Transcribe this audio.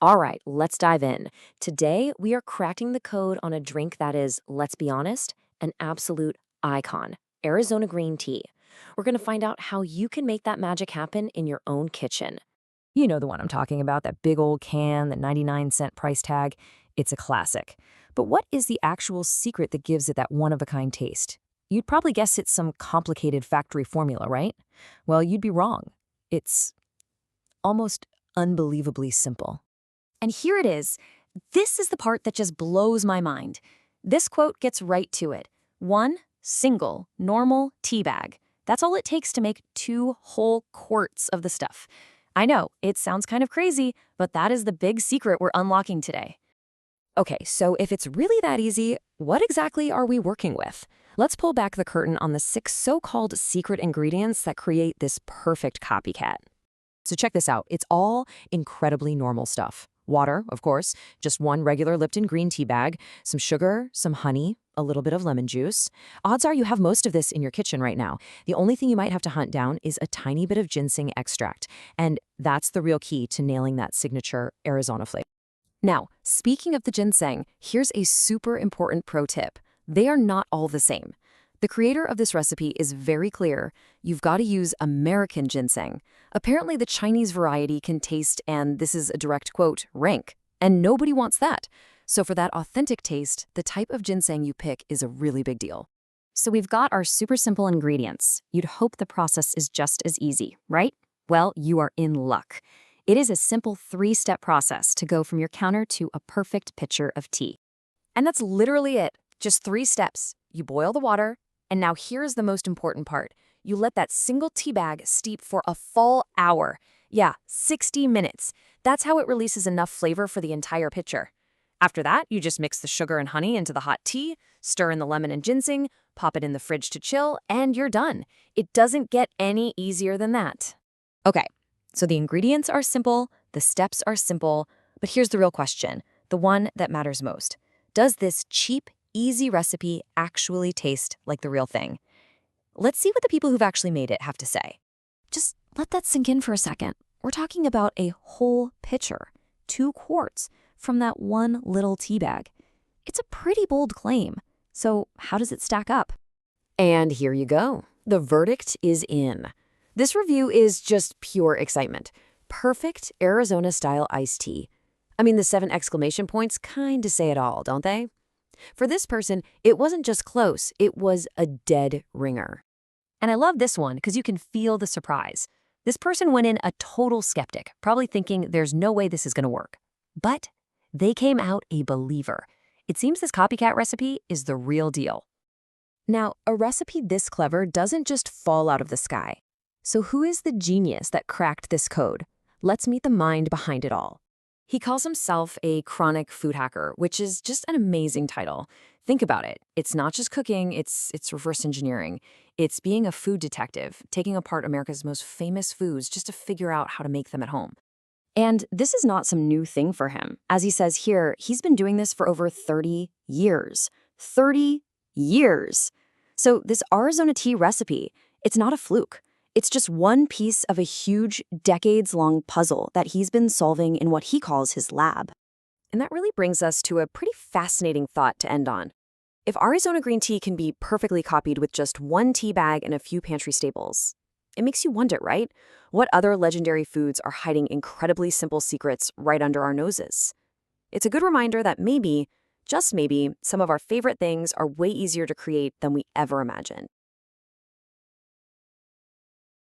All right, let's dive in. Today, we are cracking the code on a drink that is, let's be honest, an absolute icon, Arizona green tea. We're going to find out how you can make that magic happen in your own kitchen. You know the one I'm talking about, that big old can, the 99-cent price tag. It's a classic. But what is the actual secret that gives it that one-of-a-kind taste? You'd probably guess it's some complicated factory formula, right? Well, you'd be wrong. It's almost unbelievably simple. And here it is. This is the part that just blows my mind. This quote gets right to it. One single, normal tea bag. That's all it takes to make 2 whole quarts of the stuff. I know, it sounds kind of crazy, but that is the big secret we're unlocking today. Okay, so if it's really that easy, what exactly are we working with? Let's pull back the curtain on the 6 so-called secret ingredients that create this perfect copycat. So check this out. It's all incredibly normal stuff. Water, of course, just 1 regular Lipton green tea bag, some sugar, some honey, a little bit of lemon juice. Odds are you have most of this in your kitchen right now. The only thing you might have to hunt down is a tiny bit of ginseng extract, and that's the real key to nailing that signature Arizona flavor. Now, speaking of the ginseng, here's a super important pro tip. They are not all the same. The creator of this recipe is very clear. You've got to use American ginseng. Apparently, the Chinese variety can taste, and this is a direct quote, rank. And nobody wants that. So for that authentic taste, the type of ginseng you pick is a really big deal. So we've got our super simple ingredients. You'd hope the process is just as easy, right? Well, you are in luck. It is a simple 3-step process to go from your counter to a perfect pitcher of tea. And that's literally it. Just 3 steps. You boil the water, and now here's the most important part. You let that single tea bag steep for a full hour. Yeah, 60 minutes. That's how it releases enough flavor for the entire pitcher. After that, you just mix the sugar and honey into the hot tea, stir in the lemon and ginseng, pop it in the fridge to chill, and you're done. It doesn't get any easier than that. Okay, so the ingredients are simple, the steps are simple, but here's the real question, the one that matters most. Does this cheap, easy recipe actually taste like the real thing? Let's see what the people who've actually made it have to say. Just let that sink in for a second. We're talking about a whole pitcher, 2 quarts, from that 1 little tea bag. It's a pretty bold claim. So how does it stack up? And here you go. The verdict is in. This review is just pure excitement. Perfect Arizona-style iced tea. I mean, the 7 exclamation points kind of say it all, don't they? For this person, it wasn't just close, it was a dead ringer. And I love this one because you can feel the surprise. This person went in a total skeptic, probably thinking there's no way this is going to work. But they came out a believer. It seems this copycat recipe is the real deal. Now, a recipe this clever doesn't just fall out of the sky. So who is the genius that cracked this code? Let's meet the mind behind it all. He calls himself a chronic food hacker, which is just an amazing title. Think about it. It's not just cooking, it's reverse engineering. It's being a food detective, taking apart America's most famous foods just to figure out how to make them at home. And this is not some new thing for him. As he says here, he's been doing this for over 30 years. 30 years! So this Arizona tea recipe, it's not a fluke. It's just one piece of a huge, decades-long puzzle that he's been solving in what he calls his lab. And that really brings us to a pretty fascinating thought to end on. If Arizona green tea can be perfectly copied with just 1 tea bag and a few pantry staples, it makes you wonder, right? What other legendary foods are hiding incredibly simple secrets right under our noses? It's a good reminder that maybe, just maybe, some of our favorite things are way easier to create than we ever imagined.